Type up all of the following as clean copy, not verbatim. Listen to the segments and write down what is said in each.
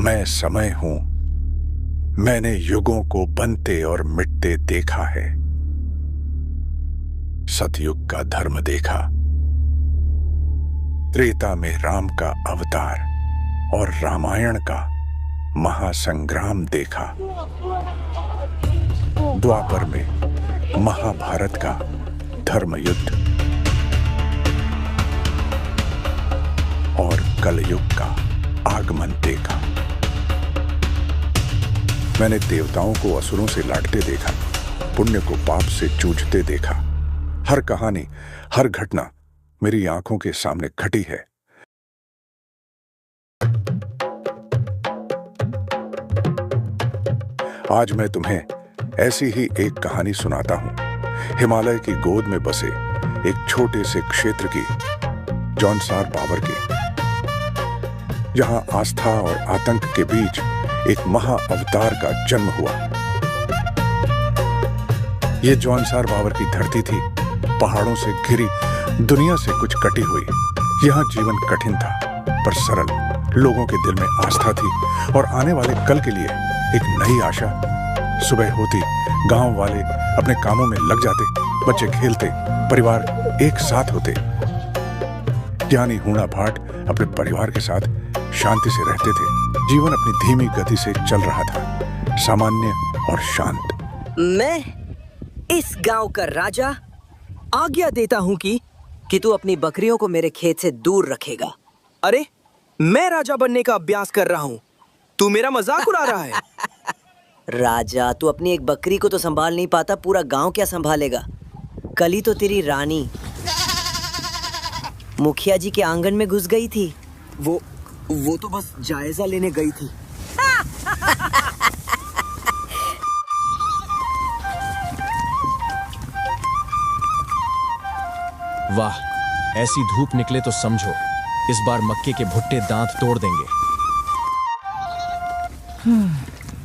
मैं समय हूं। मैंने युगों को बनते और मिटते देखा है। सतयुग का धर्म देखा, त्रेता में राम का अवतार और रामायण का महासंग्राम देखा। द्वापर में महाभारत का धर्म युद्ध और कलयुग का आगमन देखा। मैंने देवताओं को असुरों से लड़ते देखा, पुण्य को पाप से जूझते देखा। हर कहानी, हर घटना मेरी आंखों के सामने घटी है। आज मैं तुम्हें ऐसी ही एक कहानी सुनाता हूं। हिमालय की गोद में बसे एक छोटे से क्षेत्र की, जौनसार बावर की, जहां आस्था और आतंक के बीच एक महाअवतार का जन्म हुआ। यह जौनसार बावर की धरती थी, पहाड़ों से घिरी, दुनिया से कुछ कटी हुई। यहां जीवन कठिन था पर सरल। लोगों के दिल में आस्था थी और आने वाले कल के लिए एक नई आशा। सुबह होती गांव वाले अपने कामों में लग जाते, बच्चे खेलते, परिवार एक साथ होते। ज्ञानी हूणा भाट अपने परिवार के साथ शांति से रहते थे। जीवन अपनी धीमी गति से चल रहा था, सामान्य और शांत। मैं इस गांव का राजा आज्ञा देता हूं कि तू अपनी बकरियों को मेरे खेत से दूर रखेगा। अरे, मैं राजा बनने का अभ्यास कर रहा हूं, तू मेरा मजाक उड़ा रहा है। राजा, तू अपनी एक बकरी को तो संभाल नहीं पाता, पूरा गांव क्या संभालेगा? कल ही तो तेरी रानी मुखिया जी के आंगन में घुस गई थी। वो तो बस जायजा लेने गई थी। वाह, ऐसी धूप निकले तो समझो इस बार मक्के के भुट्टे दांत तोड़ देंगे।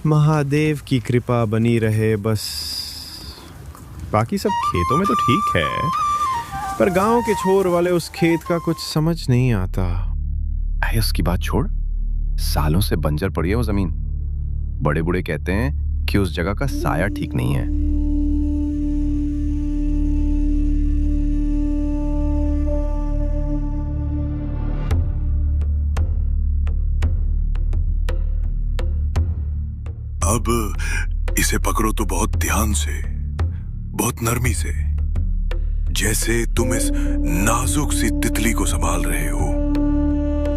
महादेव की कृपा बनी रहे बस। बाकी सब खेतों में तो ठीक है, पर गांव के छोर वाले उस खेत का कुछ समझ नहीं आता। अरे उसकी बात छोड़, सालों से बंजर पड़ी है वो जमीन। बड़े बूढ़े कहते हैं कि उस जगह का साया ठीक नहीं है। अब इसे पकड़ो तो बहुत ध्यान से, बहुत नरमी से, जैसे तुम इस नाजुक सी तितली को संभाल रहे हो।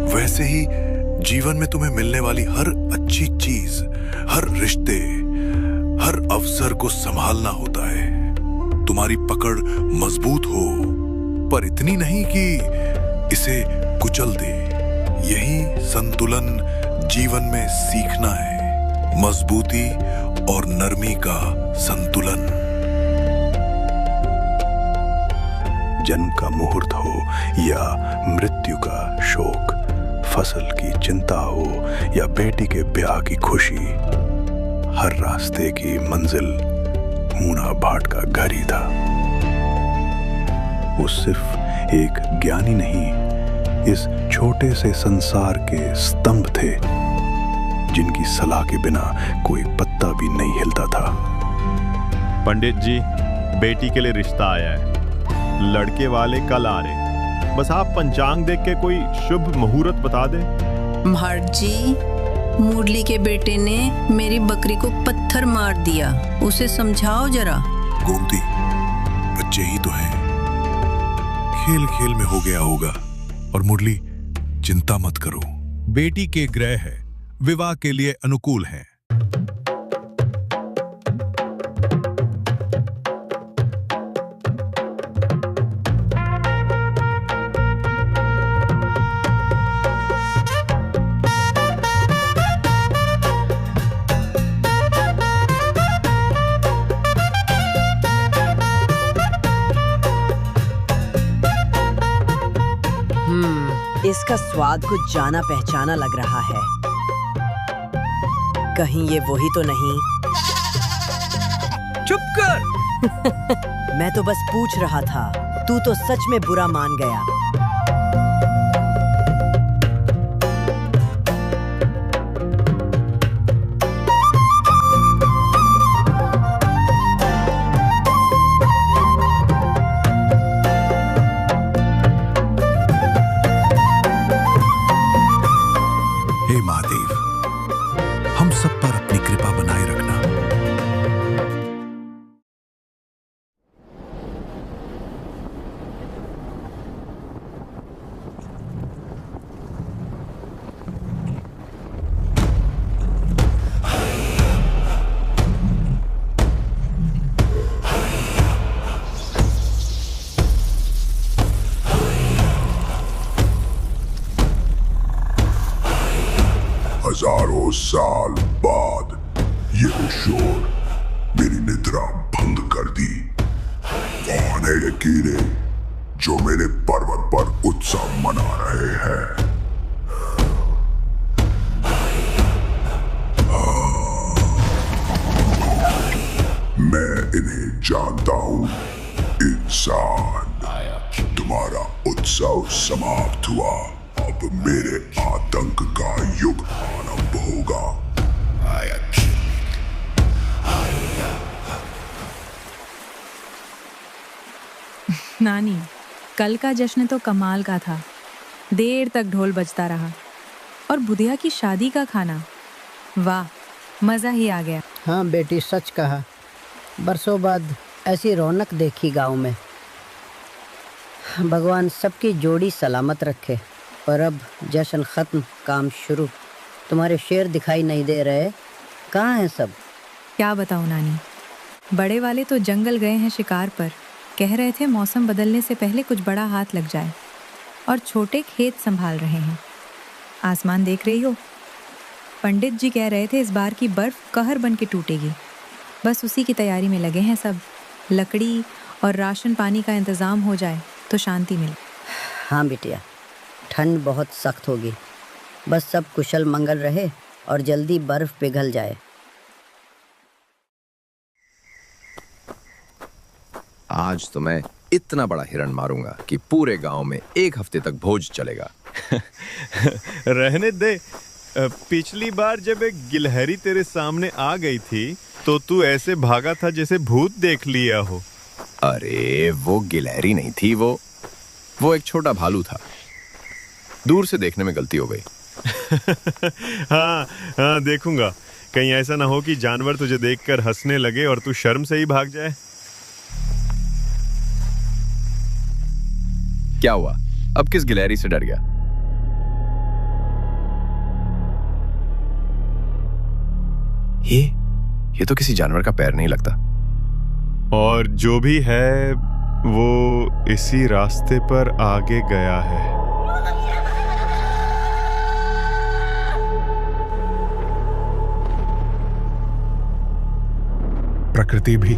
वैसे ही जीवन में तुम्हें मिलने वाली हर अच्छी चीज, हर रिश्ते, हर अवसर को संभालना होता है। तुम्हारी पकड़ मजबूत हो, पर इतनी नहीं कि इसे कुचल दे। यही संतुलन जीवन में सीखना है, मजबूती और नरमी का संतुलन। जन्म का मुहूर्त हो या मृत्यु का शोक, फसल की चिंता हो या बेटी के ब्याह की खुशी, हर रास्ते की मंजिल हूणा भाट का घर ही था। वो सिर्फ एक ज्ञानी नहीं, इस छोटे से संसार के स्तंभ थे, जिनकी सलाह के बिना कोई पत्ता भी नहीं हिलता था। पंडित जी, बेटी के लिए रिश्ता आया है। लड़के वाले कल आ रहे, बस आप पंचांग देख के कोई शुभ मुहूर्त बता दें। भाट जी, मुरली के बेटे ने मेरी बकरी को पत्थर मार दिया, उसे समझाओ जरा। गोमती, बच्चे ही तो हैं, खेल खेल में हो गया होगा। और मुरली, चिंता मत करो, बेटी के ग्रह है, विवाह के लिए अनुकूल हैं। इसका स्वाद कुछ जाना पहचाना लग रहा है। कहीं ये वही तो नहीं? चुप कर। मैं तो बस पूछ रहा था, तू तो सच में बुरा मान गया। हजारों साल बाद ये शोर मेरी निद्रा भंग कर दी। कौन है ये कीड़े जो मेरे पर्वत पर उत्सव मना रहे हैं? मैं इन्हें जानता हूं। इंसान, तुम्हारा उत्सव समाप्त हुआ। अब मेरे आतंक का युग आरंभ होगा। नानी, कल का जश्न तो कमाल का था। देर तक ढोल बजता रहा और बुधिया की शादी का खाना, वाह, मजा ही आ गया। हाँ बेटी, सच कहा। बरसों बाद ऐसी रौनक देखी गांव में। भगवान सबकी जोड़ी सलामत रखे। और अब जश्न खत्म, काम शुरू। तुम्हारे शेर दिखाई नहीं दे रहे, कहाँ हैं सब? क्या बताऊँ नानी, बड़े वाले तो जंगल गए हैं शिकार पर। कह रहे थे मौसम बदलने से पहले कुछ बड़ा हाथ लग जाए। और छोटे खेत संभाल रहे हैं। आसमान देख रही हो, पंडित जी कह रहे थे इस बार की बर्फ कहर बन के टूटेगी। बस उसी की तैयारी में लगे हैं सब। लकड़ी और राशन पानी का इंतज़ाम हो जाए तो शांति मिले। हाँ बिटिया, ठंड बहुत सख्त होगी। बस सब कुशल मंगल रहे और जल्दी बर्फ पिघल जाए। आज तो मैं इतना बड़ा हिरण मारूंगा कि पूरे गांव में 1 हफ्ते तक भोज चलेगा। रहने दे। पिछली बार जब एक गिलहरी तेरे सामने आ गई थी तो तू ऐसे भागा था जैसे भूत देख लिया हो। अरे वो गिलहरी नहीं थी, वो एक छोटा भालू था। दूर से देखने में गलती हो गई। हाँ हाँ, देखूंगा। कहीं ऐसा ना हो कि जानवर तुझे देखकर हंसने लगे और तू शर्म से ही भाग जाए। क्या हुआ? अब किस गिलहरी से डर गया? ये तो किसी जानवर का पैर नहीं लगता। और जो भी है वो इसी रास्ते पर आगे गया है। प्रकृति भी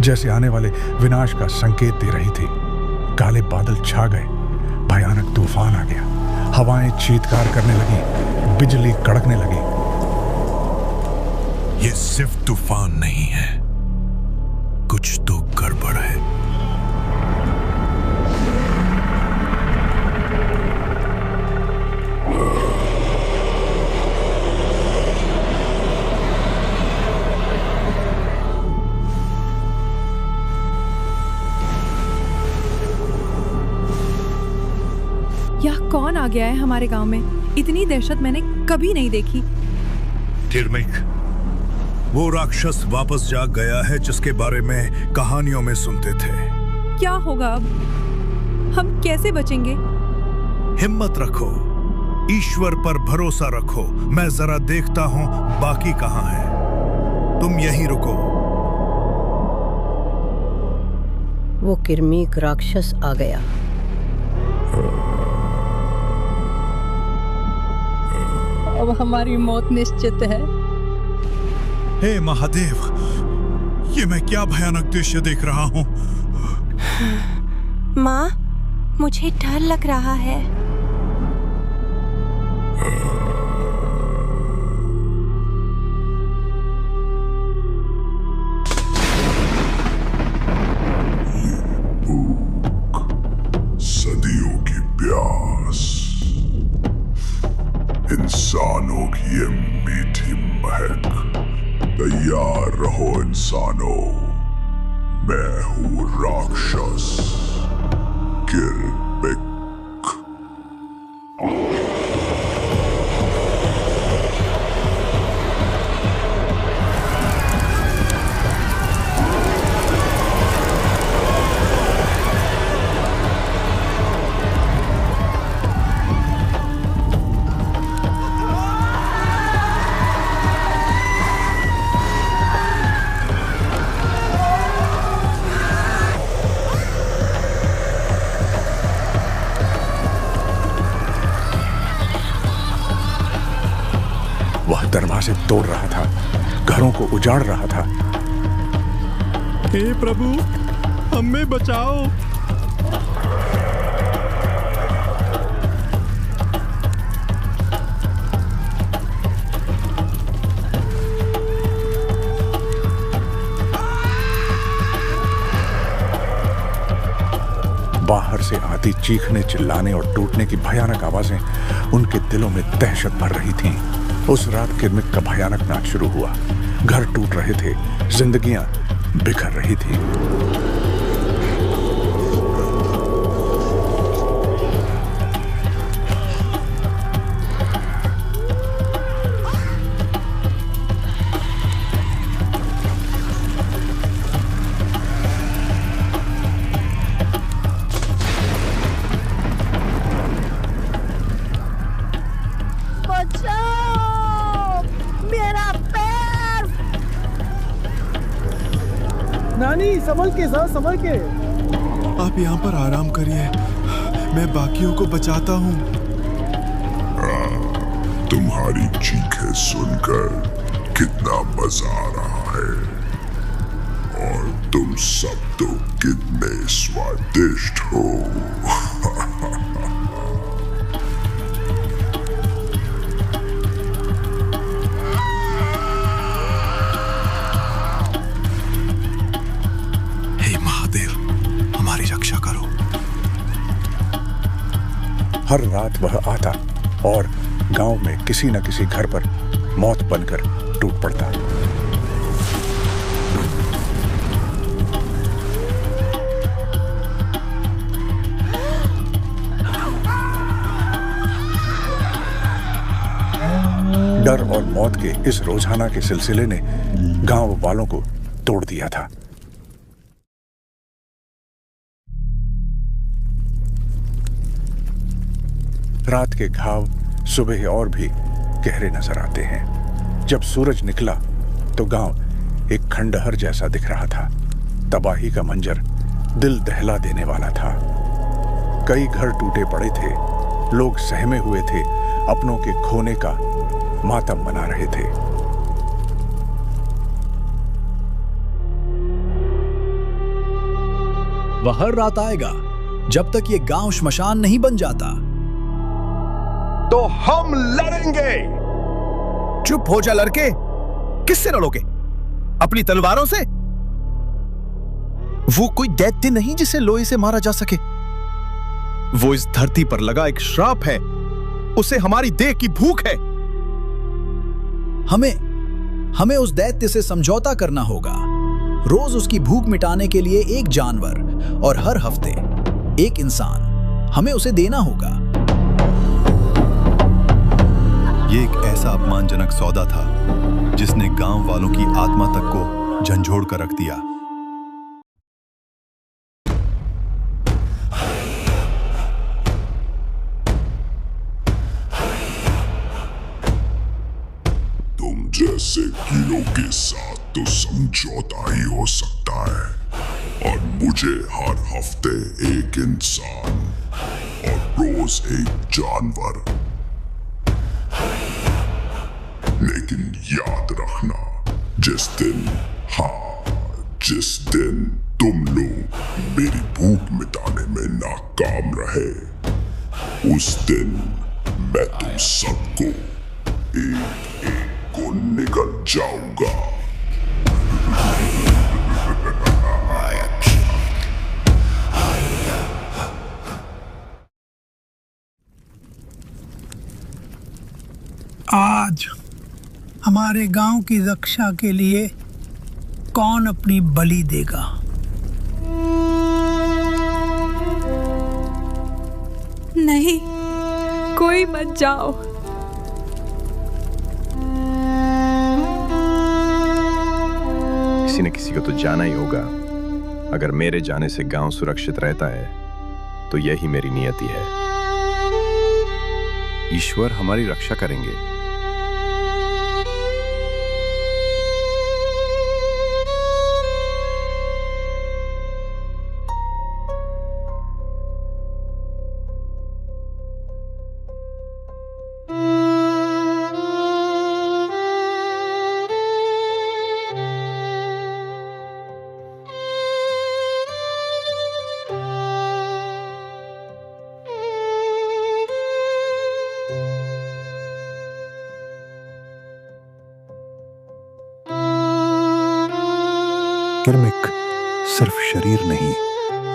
जैसे आने वाले विनाश का संकेत दे रही थी। काले बादल छा गए, भयानक तूफान आ गया, हवाएं चीत्कार करने लगी, बिजली कड़कने लगी। ये सिर्फ तूफान नहीं है, कुछ तो गड़बड़ है। यह कौन आ गया है हमारे गांव में? इतनी दहशत मैंने कभी नहीं देखी। टिर्मिक, वो राक्षस वापस जाग गया है जिसके बारे में कहानियों में सुनते थे। क्या होगा अब? हम कैसे बचेंगे? हिम्मत रखो, ईश्वर पर भरोसा रखो। मैं जरा देखता हूं बाकी कहां है। तुम यहीं रुको। वो किर्मीक राक्षस आ गया। अब हमारी मौत निश्चित है। हे महादेव, ये मैं क्या भयानक दृश्य देख रहा हूँ। माँ, मुझे डर लग रहा है। सदियों की प्यास, इंसानों की ये मीठी महक। तैयार रहो इंसानों, मैं हूँ राक्षस किर्मिक। दरवाजे तोड़ रहा था, घरों को उजाड़ रहा था। हे प्रभु, हमें बचाओ। बाहर से आती चीखने, चिल्लाने और टूटने की भयानक आवाजें उनके दिलों में दहशत भर रही थीं। उस रात किरमिक का भयानक नाच शुरू हुआ। घर टूट रहे थे, जिंदगियां बिखर रही थी। नानी, संभल के, संभल के। आप यहाँ पर आराम करिए, मैं बाकियों को बचाता हूँ। तुम्हारी चीखें सुनकर कितना मजा आ रहा है, और तुम सब तो कितने स्वादिष्ट हो। हर रात वह आता और गांव में किसी न किसी घर पर मौत बनकर टूट पड़ता। डर और मौत के इस रोजाना के सिलसिले ने गांव वालों को तोड़ दिया था। रात के घाव सुबह और भी गहरे नजर आते हैं। जब सूरज निकला तो गांव एक खंडहर जैसा दिख रहा था। तबाही का मंजर दिल दहला देने वाला था। कई घर टूटे पड़े थे, लोग सहमे हुए थे, अपनों के खोने का मातम मना रहे थे। वह हर रात आएगा जब तक ये गांव श्मशान नहीं बन जाता। तो हम लड़ेंगे। चुप हो जा लड़के, किससे लड़ोगे? अपनी तलवारों से? वो कोई दैत्य नहीं जिसे लोहे से मारा जा सके। वो इस धरती पर लगा एक श्राप है, उसे हमारी देह की भूख है। हमें उस दैत्य से समझौता करना होगा। रोज उसकी भूख मिटाने के लिए एक जानवर और हर हफ्ते एक इंसान हमें उसे देना होगा। ये एक ऐसा अपमानजनक सौदा था जिसने गांव वालों की आत्मा तक को झंझोड़ कर रख दिया। तुम जैसे कीड़ों के साथ तो समझौता ही हो सकता है, और मुझे हर हफ्ते एक इंसान और रोज एक जानवर। लेकिन याद रखना, जिस दिन तुम लोग मेरी भूख मिटाने में नाकाम रहे, उस दिन मैं तुम सबको एक एक को निकल जाऊंगा। आज हमारे गांव की रक्षा के लिए कौन अपनी बलि देगा? नहीं, कोई मत जाओ। किसी न किसी को तो जाना ही होगा। अगर मेरे जाने से गांव सुरक्षित रहता है तो यही मेरी नियति है। ईश्वर हमारी रक्षा करेंगे। किरमिक सिर्फ शरीर नहीं,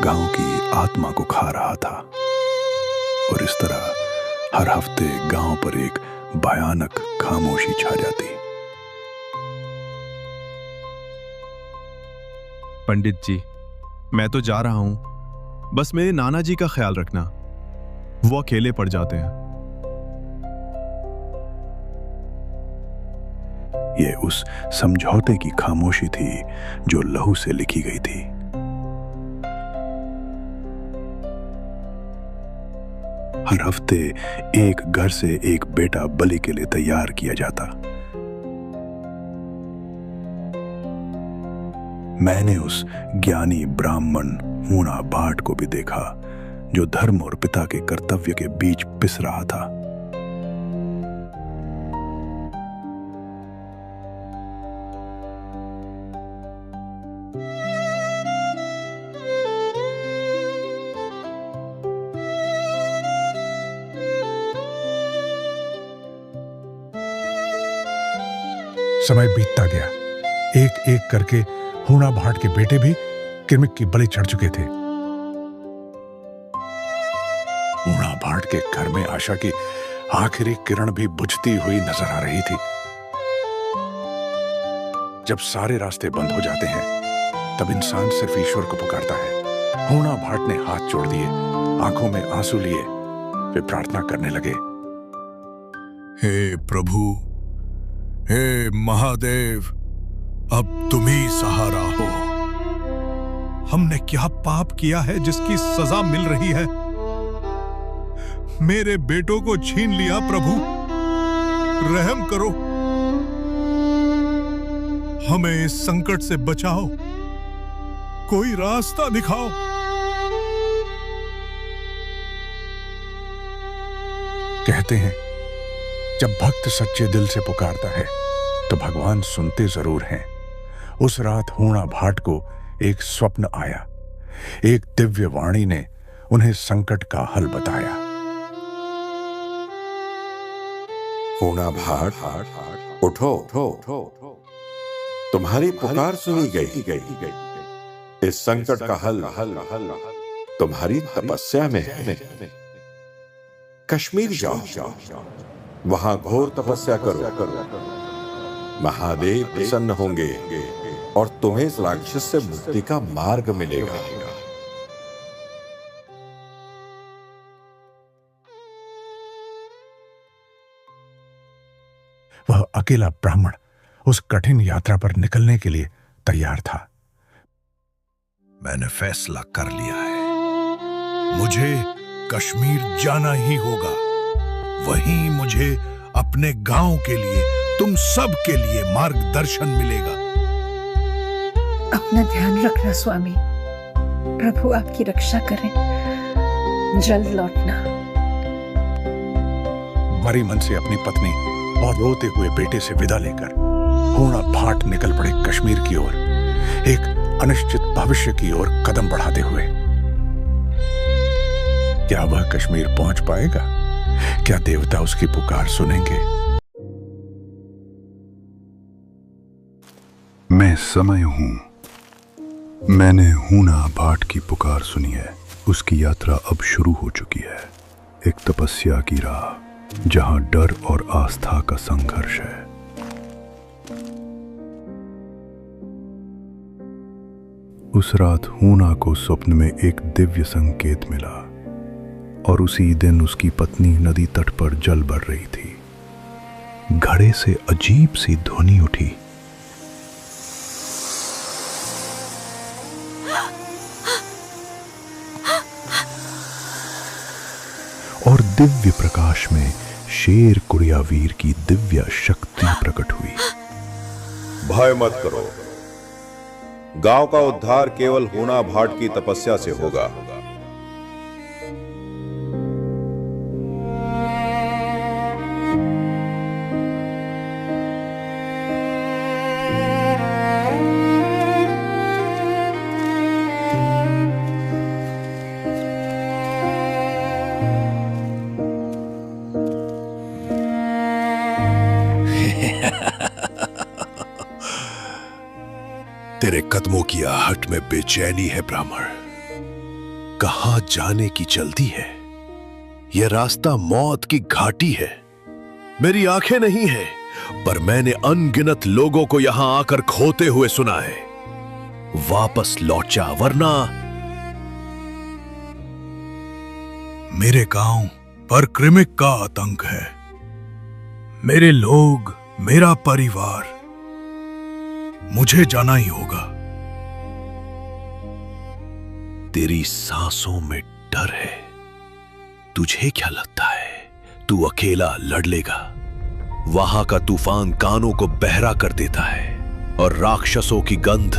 गांव की आत्मा को खा रहा था। और इस तरह हर हफ्ते गांव पर एक भयानक खामोशी छा जाती। पंडित जी, मैं तो जा रहा हूं, बस मेरे नाना जी का ख्याल रखना, वो अकेले पड़ जाते हैं। ये उस समझौते की खामोशी थी जो लहू से लिखी गई थी। हर हफ्ते एक घर से एक बेटा बलि के लिए तैयार किया जाता। मैंने उस ज्ञानी ब्राह्मण हूणा भाट को भी देखा, जो धर्म और पिता के कर्तव्य के बीच पिस रहा था। समय बीतता गया। एक एक करके हूणा भाट के बेटे भी किरमिक की बलि चढ़ चुके थे। हूणा भाट के घर में आशा की आखिरी किरण भी बुझती हुई नजर आ रही थी। जब सारे रास्ते बंद हो जाते हैं, तब इंसान सिर्फ ईश्वर को पुकारता है। हूणा भाट ने हाथ जोड़ दिए, आंखों में आंसू लिए वे प्रार्थना करने लगे। हे प्रभु, हे महादेव, अब तुम ही सहारा हो। हमने क्या पाप किया है जिसकी सजा मिल रही है? मेरे बेटों को छीन लिया प्रभु, रहम करो, हमें इस संकट से बचाओ, कोई रास्ता दिखाओ। कहते हैं जब भक्त सच्चे दिल से पुकारता है तो भगवान सुनते जरूर हैं। उस रात हूणा भाट को एक स्वप्न आया। एक दिव्य वाणी ने उन्हें संकट का हल बताया। हूणा भाट, उठो, तुम्हारी पुकार सुनी गई। इस संकट का हल तुम्हारी तपस्या में है। कश्मीर जाओ, वहां घोर तपस्या करो, महादेव प्रसन्न होंगे और तुम्हें इस राक्षस से मुक्ति का मार्ग मिलेगा। वह अकेला ब्राह्मण उस कठिन यात्रा पर निकलने के लिए तैयार था। मैंने फैसला कर लिया है, मुझे कश्मीर जाना ही होगा। वहीं मुझे अपने गांव के लिए, तुम सब के लिए मार्गदर्शन मिलेगा। अपना ध्यान रखना स्वामी, प्रभु आपकी रक्षा करें, जल्द लौटना। मरी मन से अपनी पत्नी और रोते हुए बेटे से विदा लेकर हूणा भाट निकल पड़े कश्मीर की ओर, एक अनिश्चित भविष्य की ओर कदम बढ़ाते हुए। क्या वह कश्मीर पहुंच पाएगा? क्या देवता उसकी पुकार सुनेंगे? मैं समय हूं। मैंने हूणा भाट की पुकार सुनी है। उसकी यात्रा अब शुरू हो चुकी है, एक तपस्या की राह जहां डर और आस्था का संघर्ष है। उस रात हूणा को स्वप्न में एक दिव्य संकेत मिला और उसी दिन उसकी पत्नी नदी तट पर जल बढ़ रही थी। घड़े से अजीब सी ध्वनि उठी। और दिव्य प्रकाश में शेर कुड़ियावीर की दिव्य शक्ति प्रकट हुई। भय मत करो, गांव का उद्धार केवल हूणा भाट की तपस्या से होगा। तेरे कदमों की आहट में बेचैनी है ब्राह्मण। कहां जाने की जल्दी है? यह रास्ता मौत की घाटी है। मेरी आंखें नहीं है, पर मैंने अनगिनत लोगों को यहां आकर खोते हुए सुना है। वापस लौट जा, वरना मेरे गांव पर कृमिक का आतंक है। मेरे लोग, मेरा परिवार, मुझे जाना ही होगा। तेरी सांसों में डर है। तुझे क्या लगता है तू अकेला लड़ लेगा? वहां का तूफान कानों को बहरा कर देता है और राक्षसों की गंध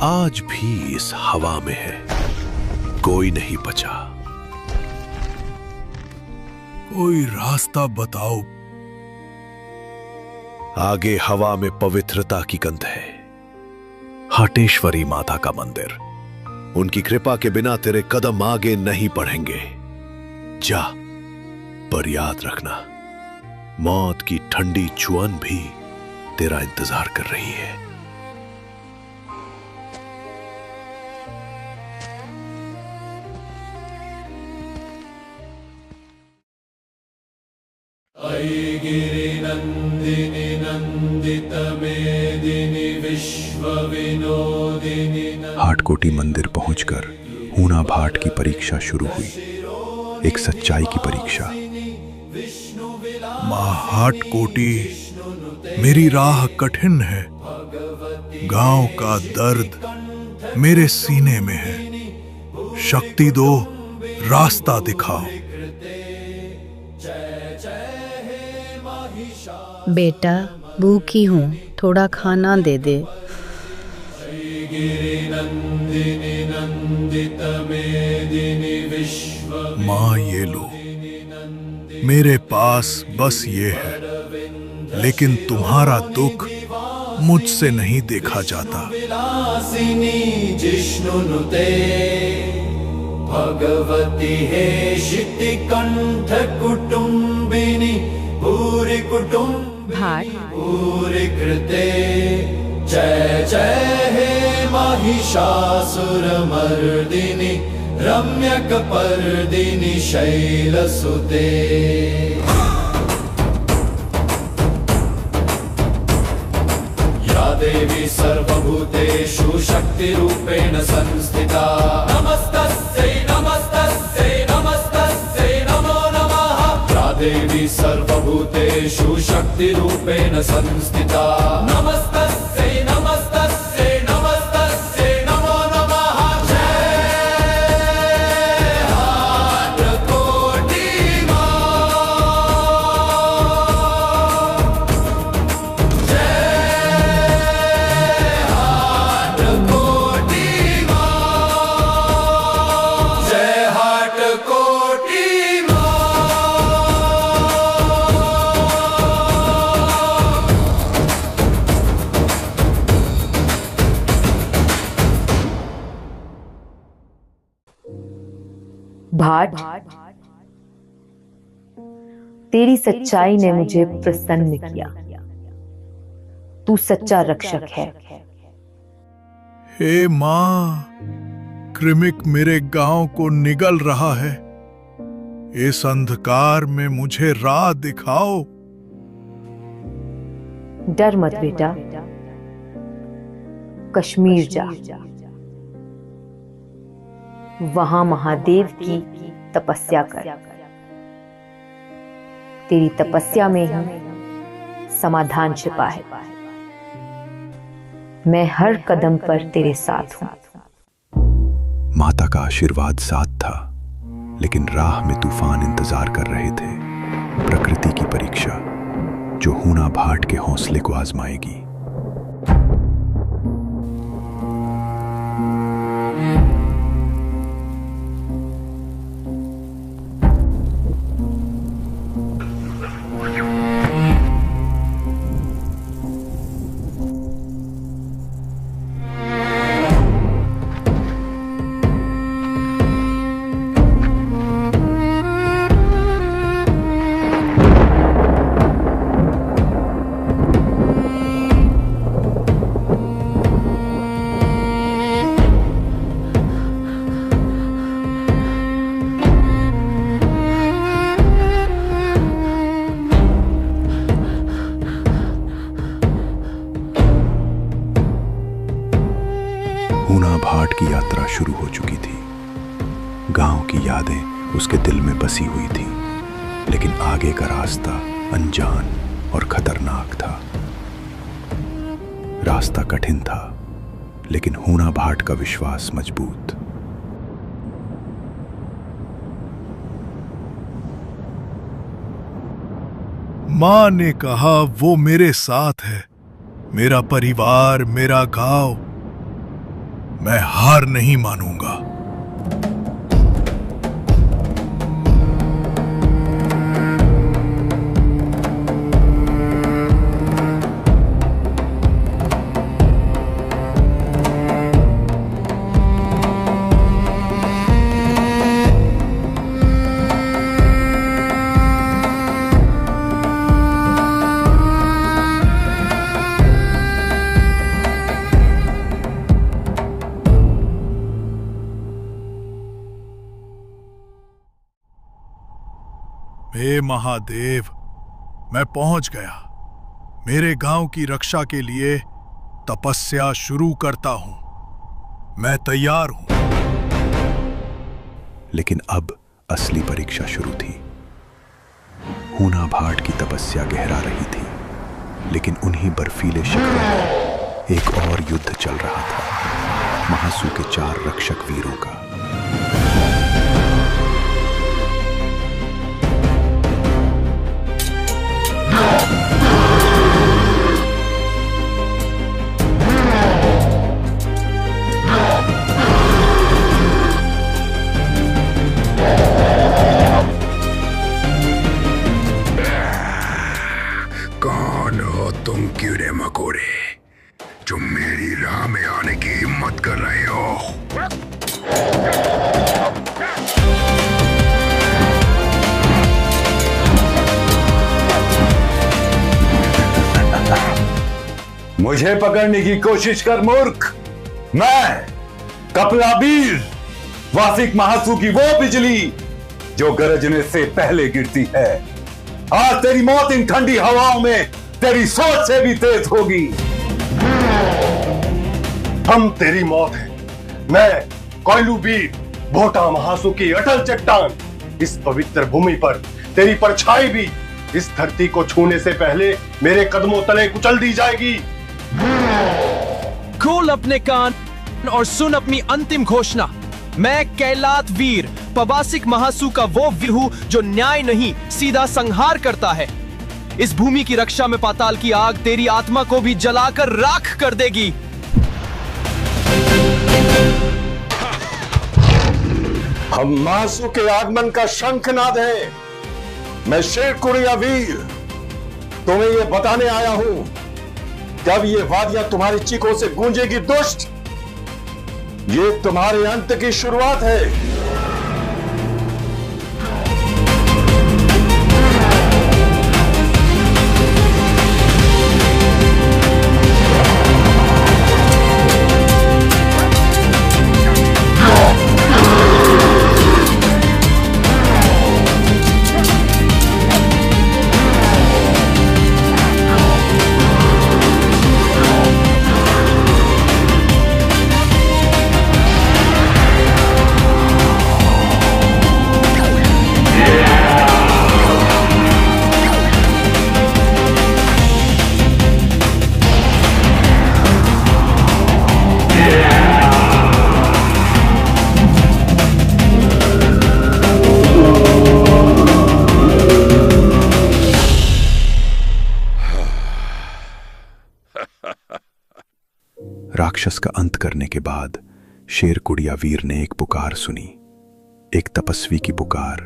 आज भी इस हवा में है। कोई नहीं बचा। कोई रास्ता बताओ। आगे हवा में पवित्रता की गंध है। हटेश्वरी माता का मंदिर। उनकी कृपा के बिना तेरे कदम आगे नहीं बढ़ेंगे। जा, पर याद रखना, मौत की ठंडी चुअन भी तेरा इंतजार कर रही है। गिरिनंदिनी नंदित मेदिनी विश्व विनोदिनी। हाटकोटी मंदिर पहुंचकर हूना भाट की परीक्षा शुरू हुई। एक सच्चाई की परीक्षा। मां हाटकोटी, मेरी राह कठिन है। गांव का दर्द मेरे सीने में है। शक्ति दो, रास्ता दिखाओ। बेटा, भूखी हूँ, थोड़ा खाना दे दे। माँ, ये लो। मेरे पास बस ये है, लेकिन तुम्हारा दुख मुझसे नहीं देखा जाता। जिष्णुनुते भगवती हे शितिकंठ कुटुंबिनी भूरि कुटुंब भूरि कृते। जय जय हे महिषासुरमर्दिनी रम्यकपर्दिनी शैलसुते। या देवी सर्वभूतेषु शक्तिरूपेण संस्थिता। नमस्तस्यै नमस्तस्यै नमस्तस्यै नमो नमः। या देवी सर्वभूतेषु शक्तिरूपेण संस्थिता। नमस्तस्यै नमस्तस्यै नमस्तस्यै नमो नमः। भाट, तेरी सच्चाई ने मुझे प्रसन्न किया। तू सच्चा रक्षक है। हे मां, कृमिक मेरे गांव को निगल रहा है। इस अंधकार में मुझे राह दिखाओ। डर मत बेटा, कश्मीर जा। वहां महादेव की तपस्या कर। तेरी तपस्या में ही समाधान छिपा है। मैं हर कदम पर तेरे साथ हूं। माता का आशीर्वाद साथ था, लेकिन राह में तूफान इंतजार कर रहे थे। प्रकृति की परीक्षा जो हूना भाट के हौसले को आजमाएगी। शुरू हो चुकी थी। गांव की यादें उसके दिल में बसी हुई थी, लेकिन आगे का रास्ता अनजान और खतरनाक था। रास्ता कठिन था, लेकिन हूणा भाट का विश्वास मजबूत। मां ने कहा वो मेरे साथ है, मेरा परिवार, मेरा गांव। मैं हार नहीं मानूंगा। हे महादेव, मैं पहुंच गया। मेरे गांव की रक्षा के लिए तपस्या शुरू करता हूं। मैं तैयार हूं। लेकिन अब असली परीक्षा शुरू थी। हूणा भाट की तपस्या गहरा रही थी, लेकिन उन्हीं बर्फीले शिखरों पर एक और युद्ध चल रहा था, महासू के 4 रक्षक वीरों का। कौन हो तुम कीड़े मकोड़े जो मेरी राह में आने की हिम्मत कर रहे हो? मुझे पकड़ने की कोशिश कर मूर्ख। मैं कपिलावीर, वासिक महासू की वो बिजली जो गरजने से पहले गिरती है। आज तेरी मौत इन ठंडी हवाओं में तेरी सोच से भी तेज होगी। हम तेरी मौत है। मैं कोयलूवीर, भोटा महासू की अटल चट्टान, इस पवित्र भूमि पर तेरी परछाई भी इस धरती को छूने से पहले मेरे कदमों तले कुचल दी जाएगी। खोल अपने कान और सुन अपनी अंतिम घोषणा। मैं कैलात वीर, पबासिक महासू का वो वीर हूं जो न्याय नहीं, सीधा संहार करता है। इस भूमि की रक्षा में पाताल की आग तेरी आत्मा को भी जलाकर राख कर देगी। हम महासू के आगमन का शंखनाद है। मैं शेरकुड़िया वीर तुम्हें यह बताने आया हूं, जब ये वादियां तुम्हारी चीखों से गूंजेगी दुष्ट, ये तुम्हारे अंत की शुरुआत है। राक्षस का अंत करने के बाद शेरकुड़िया वीर ने एक पुकार सुनी, एक तपस्वी की पुकार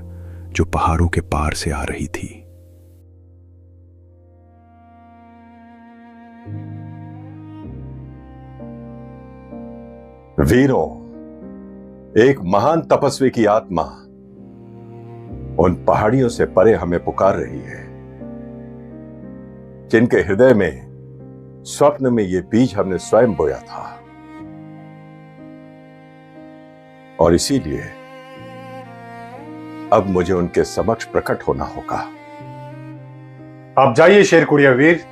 जो पहाड़ों के पार से आ रही थी। वीरों, एक महान तपस्वी की आत्मा उन पहाड़ियों से परे हमें पुकार रही है, जिनके हृदय में स्वप्न में ये बीज हमने स्वयं बोया था। और इसीलिए अब मुझे उनके समक्ष प्रकट होना होगा। आप जाइए शेरकुड़िया वीर,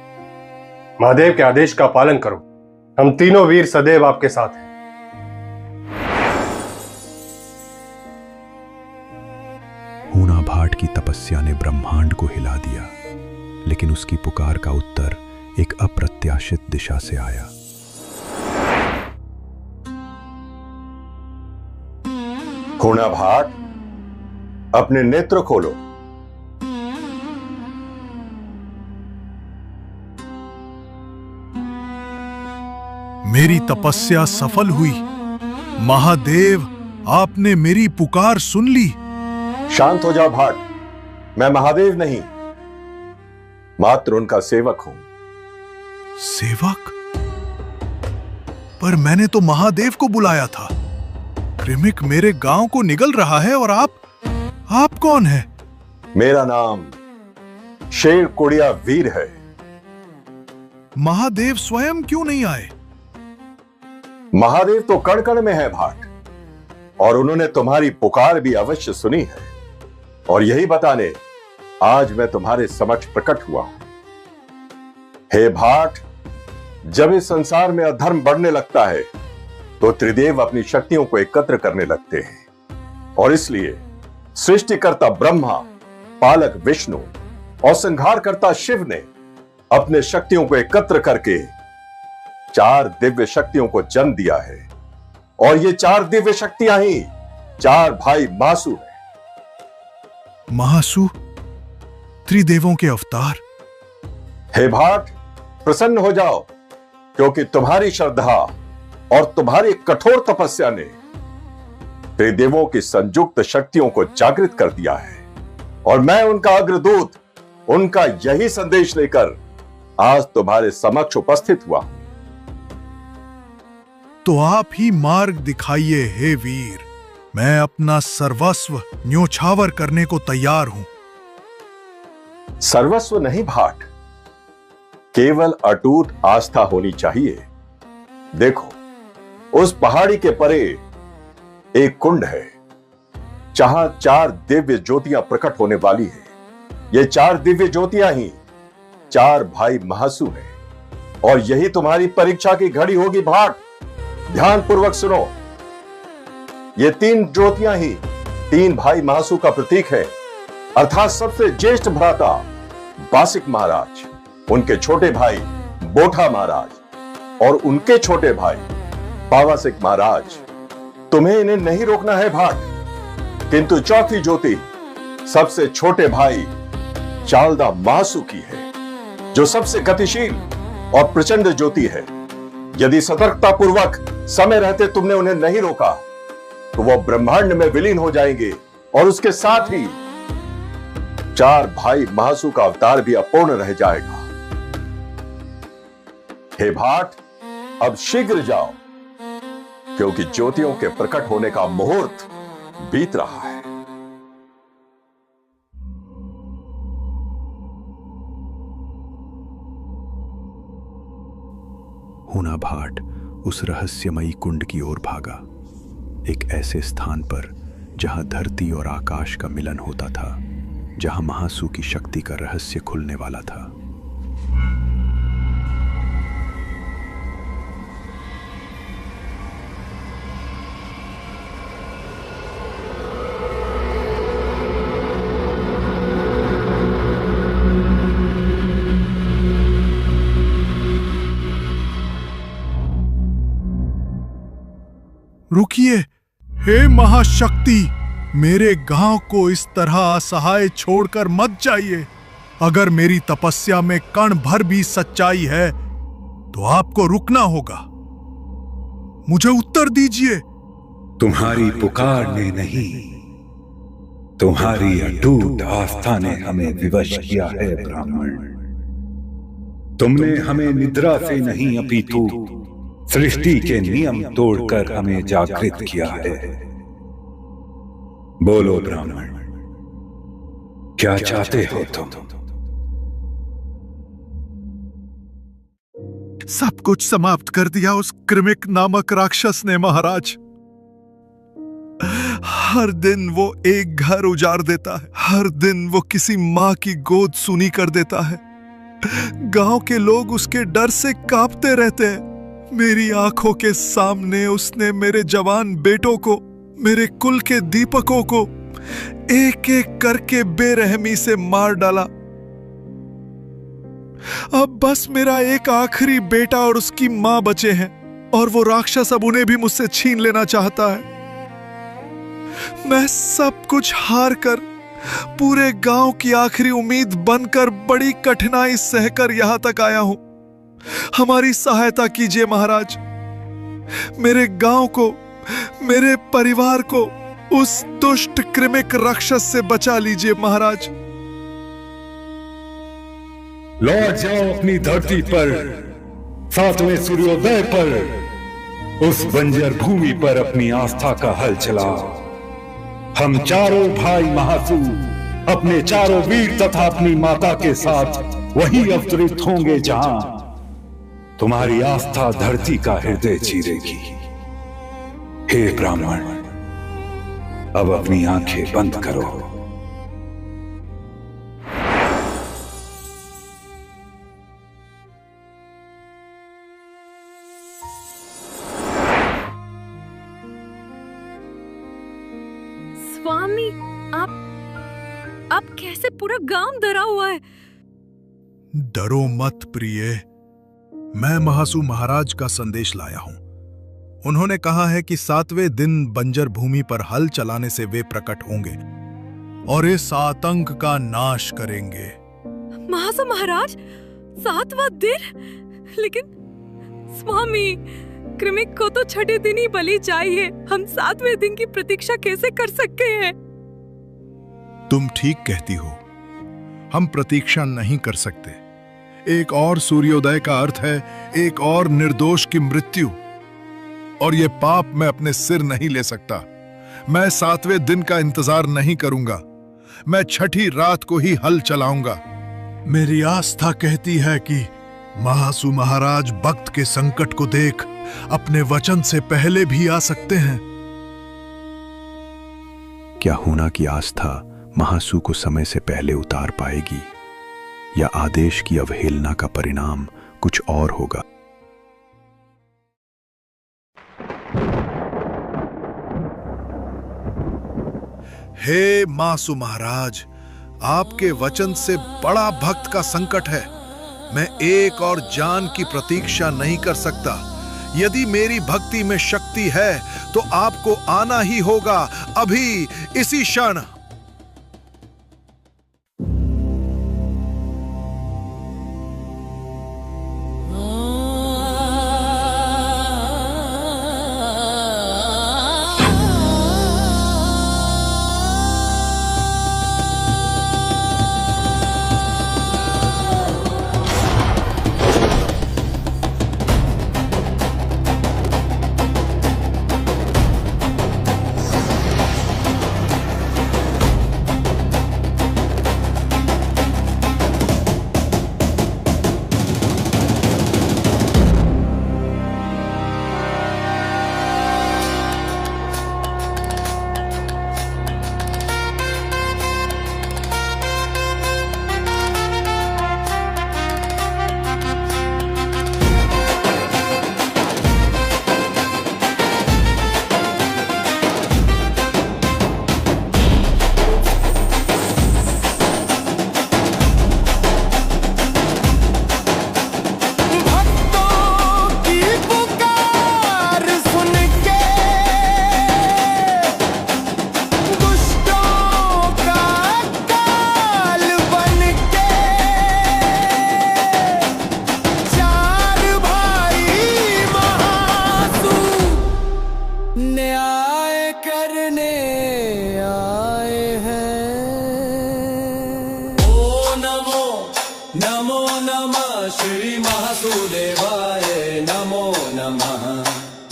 महादेव के आदेश का पालन करो। हम तीनों वीर सदैव आपके साथ हैं। तपस्या ने ब्रह्मांड को हिला दिया, लेकिन उसकी पुकार का उत्तर एक अप्रत्याशित दिशा से आया। खूना भाट, अपने नेत्र खोलो। मेरी तपस्या सफल हुई। महादेव, आपने मेरी पुकार सुन ली। शांत हो जाओ भाट, मैं महादेव नहीं, मात्र उनका सेवक हूं। सेवक? पर मैंने तो महादेव को बुलाया था। क्रिमिक मेरे गांव को निगल रहा है और आप कौन है? मेरा नाम शेर कुड़िया वीर है। महादेव स्वयं क्यों नहीं आए? महादेव तो कण कण में है भाट, और उन्होंने तुम्हारी पुकार भी अवश्य सुनी है, और यही बताने आज मैं तुम्हारे समक्ष प्रकट हुआ हूं। हे भाट, जब इस संसार में अधर्म बढ़ने लगता है तो त्रिदेव अपनी शक्तियों को एकत्र करने लगते हैं, और इसलिए सृष्टिकर्ता ब्रह्मा, पालक विष्णु और संहारकर्ता शिव ने अपने शक्तियों को एकत्र करके 4 दिव्य शक्तियों को जन्म दिया है, और ये 4 दिव्य शक्तियां ही 4 भाई महासु हैं। महासु? त्रिदेवों के अवतार? हे भाट, प्रसन्न हो जाओ, क्योंकि तुम्हारी श्रद्धा और तुम्हारी कठोर तपस्या ने त्रिदेवों की संयुक्त शक्तियों को जागृत कर दिया है, और मैं उनका अग्रदूत, उनका यही संदेश लेकर आज तुम्हारे समक्ष उपस्थित हुआ। तो आप ही मार्ग दिखाइए हे वीर। मैं अपना सर्वस्व न्योछावर करने को तैयार हूं। सर्वस्व नहीं भाट, केवल अटूट आस्था होनी चाहिए। देखो, उस पहाड़ी के परे एक कुंड है, जहां 4 दिव्य ज्योतियां प्रकट होने वाली है। ये 4 दिव्य ज्योतियां ही 4 भाई महासु हैं, और यही तुम्हारी परीक्षा की घड़ी होगी भाट। ध्यान पूर्वक सुनो। ये 3 ज्योतियां ही 3 भाई महासु का प्रतीक है, अर्थात सबसे ज्येष्ठ भ्राता बासिक महाराज, उनके छोटे भाई बोठा महाराज और उनके छोटे भाई पावासिक महाराज। तुम्हें इन्हें नहीं रोकना है भाट, किंतु चौथी ज्योति सबसे छोटे भाई चालदा महासु की है, जो सबसे गतिशील और प्रचंड ज्योति है। यदि सतर्कता पूर्वक समय रहते तुमने उन्हें नहीं रोका तो वह ब्रह्मांड में विलीन हो जाएंगे, और उसके साथ ही 4 भाई महासु का अवतार भी अपूर्ण रह जाएगा। हे भाट, अब शीघ्र जाओ, क्योंकि ज्योतियों के प्रकट होने का मुहूर्त बीत रहा है। हूना भाट उस रहस्यमयी कुंड की ओर भागा, एक ऐसे स्थान पर जहां धरती और आकाश का मिलन होता था, जहां महासु की शक्ति का रहस्य खुलने वाला था। रुकिए, हे महाशक्ति, मेरे गांव को इस तरह असहाय छोड़कर मत जाइए। अगर मेरी तपस्या में कण भर भी सच्चाई है तो आपको रुकना होगा। मुझे उत्तर दीजिए। तुम्हारी पुकार ने नहीं, तुम्हारी अटूट आस्था ने हमें विवश किया है ब्राह्मण। तुमने हमें निद्रा से नहीं अपितु सृष्टि के नियम तोड़कर हमें जागृत किया है। बोलो ब्राह्मण, क्या चाहते हो तुम? सब कुछ समाप्त कर दिया उस क्रिमिक नामक राक्षस ने महाराज। हर दिन वो एक घर उजाड़ देता है, हर दिन वो किसी माँ की गोद सूनी कर देता है। गांव के लोग उसके डर से कांपते रहते हैं। मेरी आंखों के सामने उसने मेरे जवान बेटों को, मेरे कुल के दीपकों को एक एक करके बेरहमी से मार डाला। अब बस मेरा एक आखिरी बेटा और उसकी मां बचे हैं, और वो राक्षस अब उन्हें भी मुझसे छीन लेना चाहता है। मैं सब कुछ हार कर, पूरे गांव की आखिरी उम्मीद बनकर, बड़ी कठिनाई सहकर यहां तक आया हूं। हमारी सहायता कीजिए महाराज। मेरे गांव को, मेरे परिवार को उस दुष्ट कृमिक राक्षस से बचा लीजिए महाराज। लौट जाओ अपनी धरती पर, 7वें सूर्योदय पर, उस बंजर भूमि पर अपनी आस्था का हल चलाओ। हम चारों भाई महासू अपने चारों वीर तथा अपनी माता के साथ वहीं अवतरित होंगे जहां तुम्हारी आस्था धरती का हृदय चीरेगी। हे ब्राह्मण, अब अपनी आंखें बंद करो। स्वामी, आप कैसे पूरा गांव डरा हुआ है? डरो मत प्रिय, मैं महासू महाराज का संदेश लाया हूं। उन्होंने कहा है कि 7वें दिन बंजर भूमि पर हल चलाने से वे प्रकट होंगे और इस आतंक का नाश करेंगे। महासू महाराज, 7वां दिन? लेकिन स्वामी, कृमिक को तो 6ठे दिन ही बलि चाहिए। हम 7वें दिन की प्रतीक्षा कैसे कर सकते हैं? तुम ठीक कहती हो, हम प्रतीक्षा नहीं कर सकते। एक और सूर्योदय का अर्थ है एक और निर्दोष की मृत्यु, और ये पाप मैं अपने सिर नहीं ले सकता। मैं 7वें दिन का इंतजार नहीं करूंगा, मैं 6ठी रात को ही हल चलाऊंगा। मेरी आस्था कहती है कि महासू महाराज भक्त के संकट को देख अपने वचन से पहले भी आ सकते हैं। क्या हूना की आस्था महासू को समय से पहले उतार पाएगी, या आदेश की अवहेलना का परिणाम कुछ और होगा? हे महासू महाराज, आपके वचन से बड़ा भक्त का संकट है। मैं एक और जान की प्रतीक्षा नहीं कर सकता। यदि मेरी भक्ति में शक्ति है तो आपको आना ही होगा, अभी इसी क्षण।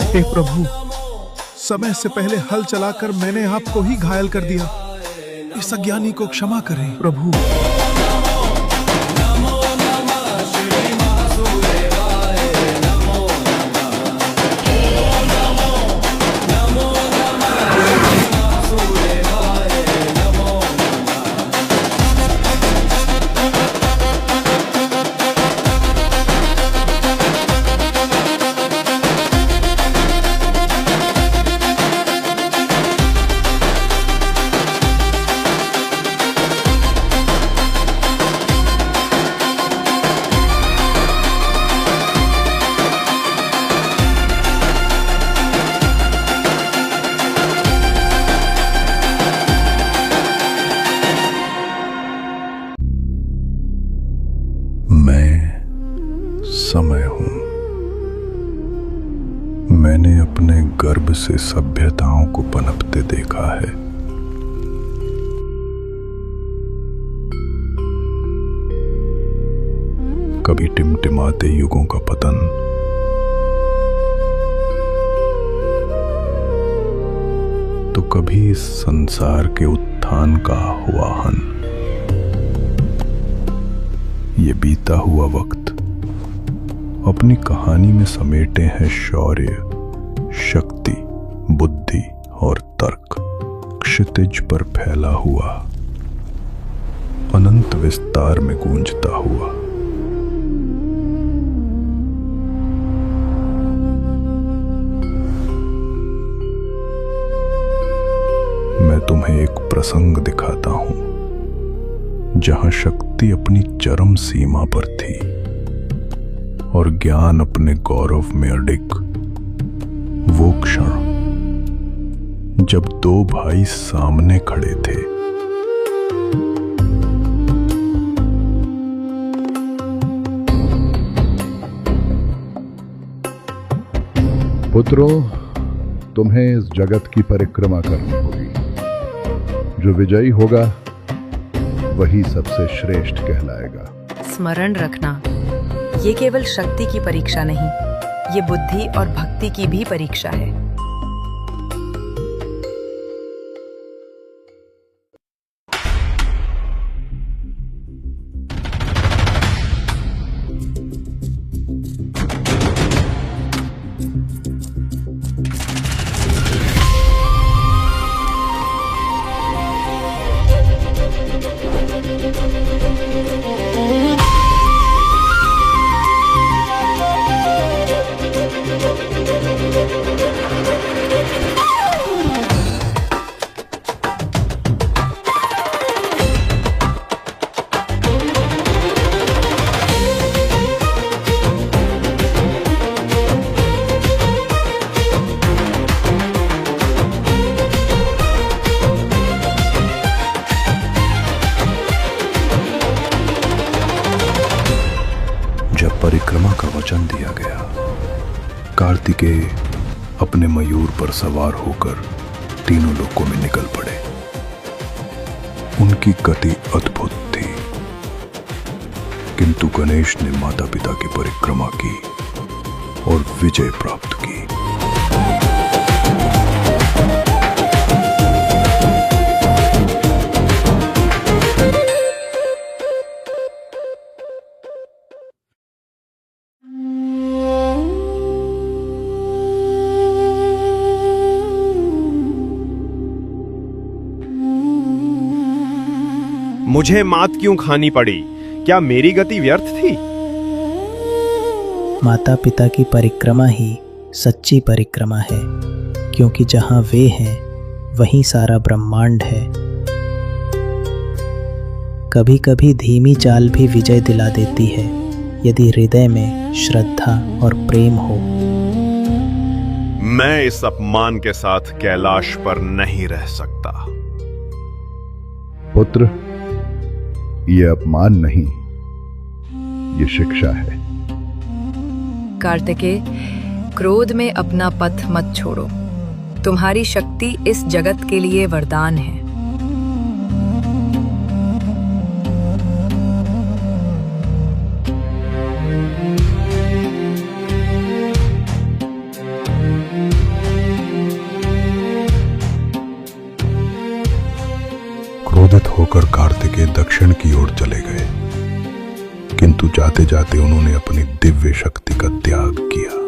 हे प्रभु, समय से पहले हल चलाकर मैंने आपको ही घायल कर दिया। इस अज्ञानी को क्षमा करें प्रभु। मैं समय हूं। मैंने अपने गर्भ से सभ्यताओं को पनपते देखा है। कभी टिमटिमाते युगों का पतन, तो कभी इस संसार के उत्थान का आह्वान। ये बीता हुआ वक्त अपनी कहानी में समेटे हैं शौर्य, शक्ति, बुद्धि और तर्क, क्षितिज पर फैला हुआ, अनंत विस्तार में गूंजता हुआ। मैं तुम्हें एक प्रसंग दिखाता हूं जहां शक्ति अपनी चरम सीमा पर थी और ज्ञान अपने गौरव में अडिग। वो क्षण जब दो भाई सामने खड़े थे। पुत्रों, तुम्हें इस जगत की परिक्रमा करनी होगी। जो विजयी होगा वही सबसे श्रेष्ठ कहलाएगा। स्मरण रखना, ये केवल शक्ति की परीक्षा नहीं, ये बुद्धि और भक्ति की भी परीक्षा है। परिक्रमा का वचन दिया गया, कार्तिकेय अपने मयूर पर सवार होकर तीनों लोकों में निकल पड़े। उनकी गति अद्भुत थी, किंतु गणेश ने माता पिता की परिक्रमा की और विजय प्राप्त की। मुझे मात क्यों खानी पड़ी? क्या मेरी गति व्यर्थ थी? माता पिता की परिक्रमा ही सच्ची परिक्रमा है, क्योंकि जहां वे हैं वहीं सारा ब्रह्मांड है। कभी कभी धीमी चाल भी विजय दिला देती है, यदि हृदय में श्रद्धा और प्रेम हो। मैं इस अपमान के साथ कैलाश पर नहीं रह सकता। पुत्र, ये अपमान नहीं, ये शिक्षा है। कार्तिकेय, क्रोध में अपना पथ मत छोड़ो। तुम्हारी शक्ति इस जगत के लिए वरदान है। क्रोधित होकर कार्तिकेय दक्षिण की ओर चले गए, किंतु जाते जाते उन्होंने अपनी दिव्य शक्ति का त्याग किया।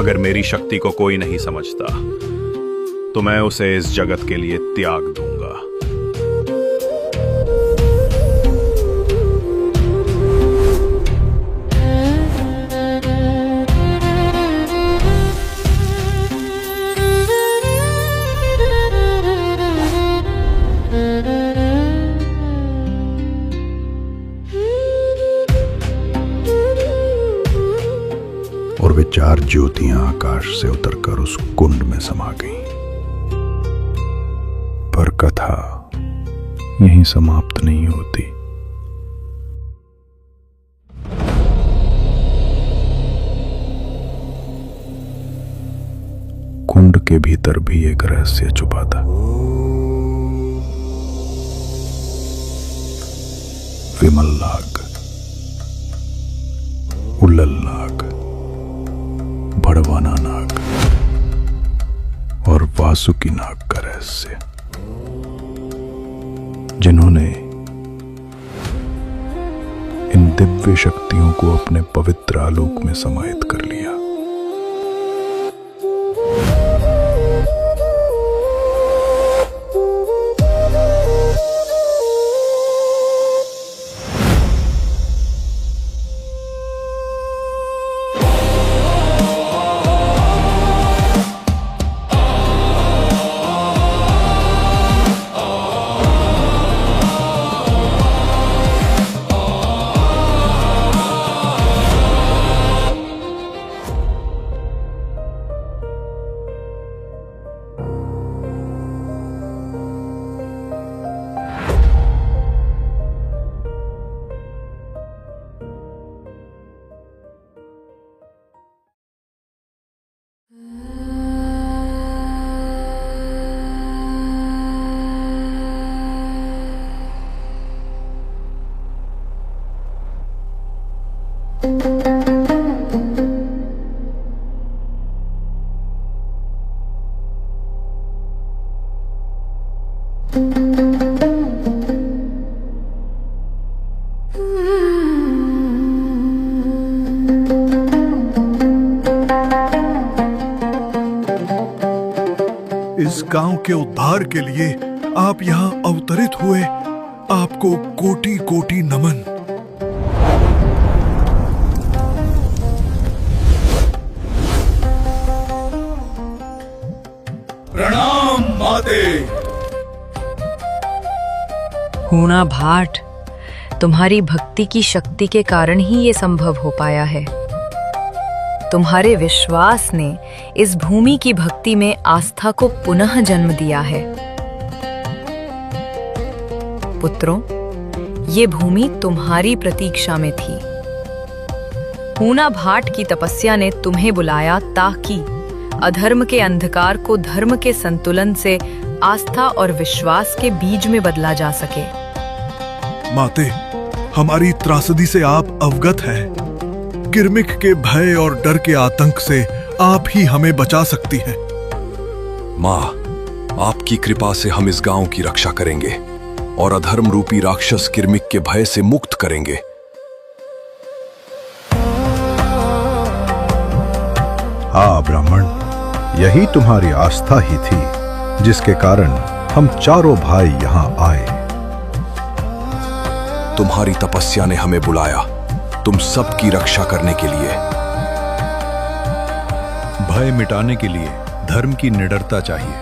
अगर मेरी शक्ति को कोई नहीं समझता तो मैं उसे इस जगत के लिए त्याग दूंगा। और वे चार ज्योतियां आकाश से उतरकर उस कुंड में समा गईं। पर कथा यहीं समाप्त नहीं होती। कुंड के भीतर भी एक रहस्य छुपा था। विमल नाग, उल्लल नाग, भड़वाना नाग और वासुकी नाग का रहस्य, जिन्होंने इन दिव्य शक्तियों को अपने पवित्र आलोक में समाहित कर लिया। इस गांव के उद्धार के लिए आप यहाँ अवतरित हुए, आपको कोटि कोटि नमन। प्रणाम माते। हूणा भाट, तुम्हारी भक्ति की शक्ति के कारण ही ये संभव हो पाया है। तुम्हारे विश्वास ने इस भूमि की भक्ति में आस्था को पुनः जन्म दिया है। पुत्रों, ये भूमि तुम्हारी प्रतीक्षा में थी। हूणा भाट की तपस्या ने तुम्हें बुलाया ताकि अधर्म के अंधकार को धर्म के संतुलन से आस्था और विश्वास के बीज में बदला जा सके। माते, हमारी त्रासदी से आप अवगत हैं। किरमिक के भय और डर के आतंक से आप ही हमें बचा सकती हैं। माँ, आपकी कृपा से हम इस गांव की रक्षा करेंगे और अधर्म रूपी राक्षस किरमिक के भय से मुक्त करेंगे। हाँ ब्राह्मण, यही तुम्हारी आस्था ही थी जिसके कारण हम चारों भाई यहाँ आए। तुम्हारी तपस्या ने हमें बुलाया, तुम सबकी रक्षा करने के लिए। भय मिटाने के लिए धर्म की निडरता चाहिए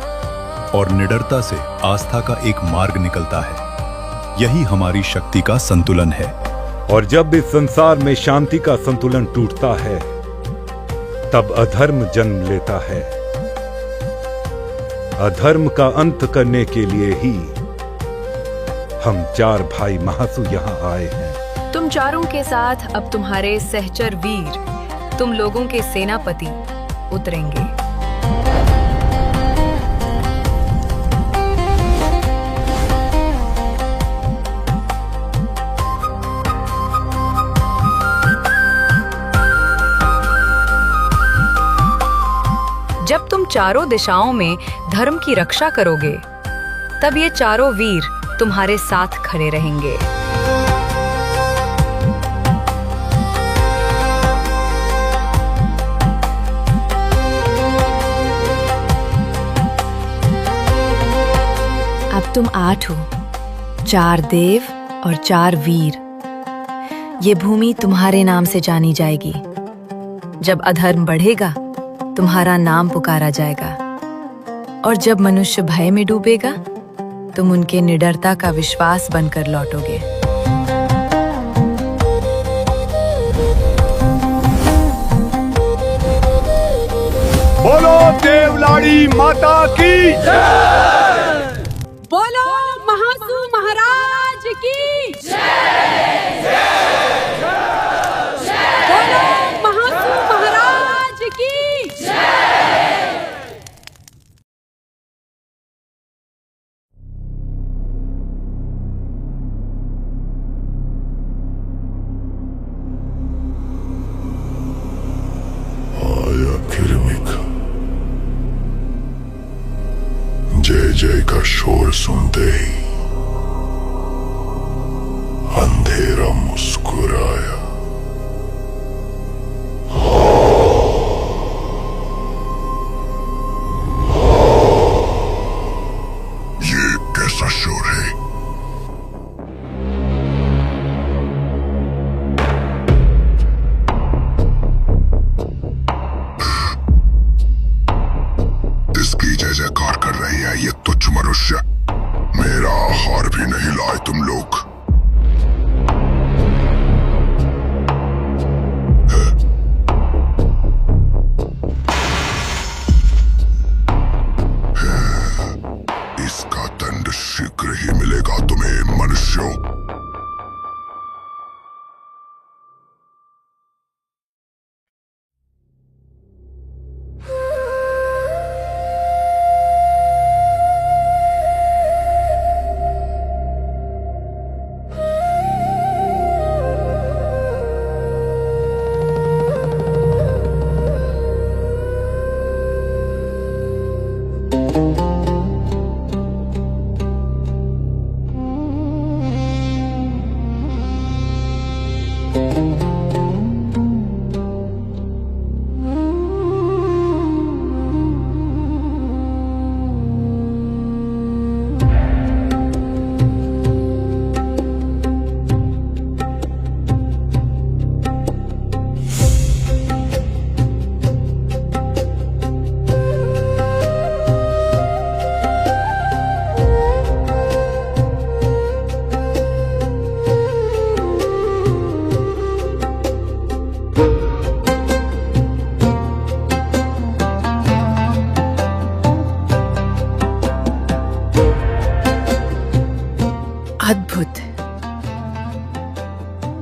और निडरता से आस्था का एक मार्ग निकलता है। यही हमारी शक्ति का संतुलन है। और जब इस संसार में शांति का संतुलन टूटता है, तब अधर्म जन्म लेता है। अधर्म का अंत करने के लिए ही हम चार भाई महासु यहाँ आए हैं। तुम चारों के साथ अब तुम्हारे सहचर वीर, तुम लोगों के सेनापति उतरेंगे। जब तुम चारों दिशाओं में धर्म की रक्षा करोगे, तब ये चारों वीर तुम्हारे साथ खड़े रहेंगे। अब तुम 8 हो, 4 देव और 4 वीर। ये भूमि तुम्हारे नाम से जानी जाएगी। जब अधर्म बढ़ेगा, तुम्हारा नाम पुकारा जाएगा, और जब मनुष्य भय में डूबेगा, तुम उनके निडरता का विश्वास बनकर लौटोगे। बोलो देवलाड़ी माता की जय। बोलो महासु महाराज की जय। बोलो महासु महाराज की जय। अशोक। अद्भुत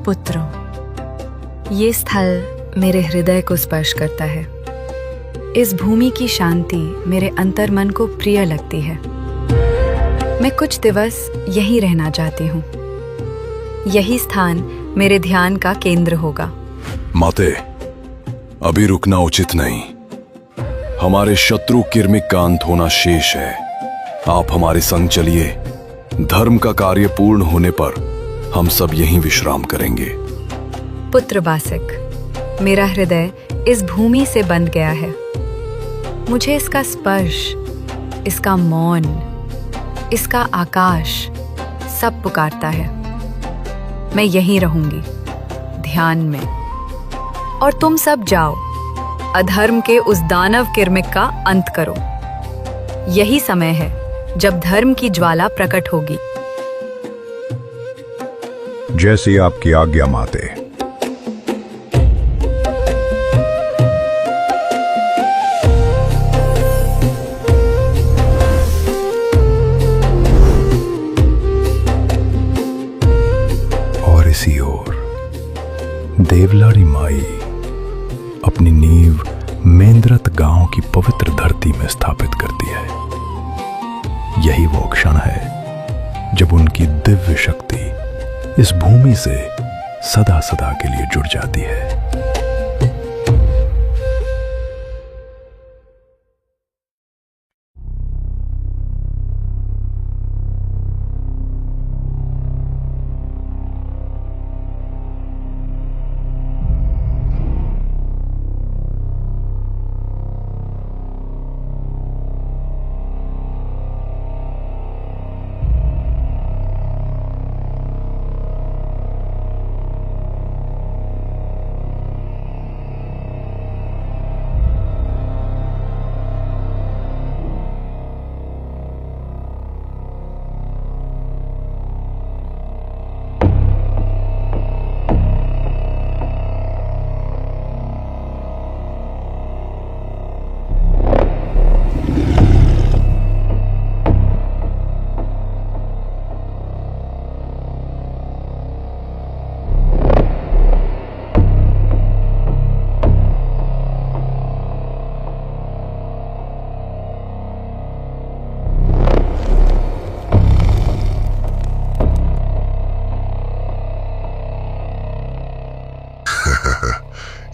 पुत्रों, ये स्थल मेरे हृदय को स्पर्श करता है। इस भूमि की शांति मेरे अंतर्मन को प्रिय लगती है। मैं कुछ दिवस यहीं रहना चाहती हूँ। यही स्थान मेरे ध्यान का केंद्र होगा। माते, अभी रुकना उचित नहीं। हमारे शत्रु किर्मिक का अंत होना शेष है। आप हमारे संग चलिए। धर्म का कार्य पूर्ण होने पर हम सब यहीं विश्राम करेंगे। पुत्र बासिक, मेरा हृदय इस भूमि से बंध गया है। मुझे इसका स्पर्श, इसका मौन, इसका आकाश सब पुकारता है। मैं यहीं रहूंगी, ध्यान में। और तुम सब जाओ, अधर्म के उस दानव किर्मिक का अंत करो। यही समय है जब धर्म की ज्वाला प्रकट होगी। जैसी आपकी आज्ञा माते। और इसी ओर देवलारी माई अपनी नींव मेंद्रत गांव की पवित्र धरती में स्थापित करती है। यही वो क्षण है जब उनकी दिव्य शक्ति इस भूमि से सदा सदा के लिए जुड़ जाती है।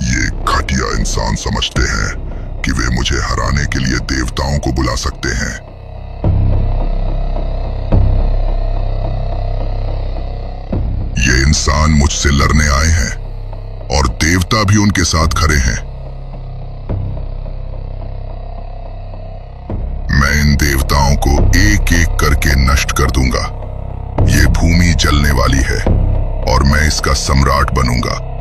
ये घटिया इंसान समझते हैं कि वे मुझे हराने के लिए देवताओं को बुला सकते हैं। ये इंसान मुझसे लड़ने आए हैं और देवता भी उनके साथ खड़े हैं। मैं इन देवताओं को एक एक करके नष्ट कर दूंगा। ये भूमि जलने वाली है और मैं इसका सम्राट बनूंगा।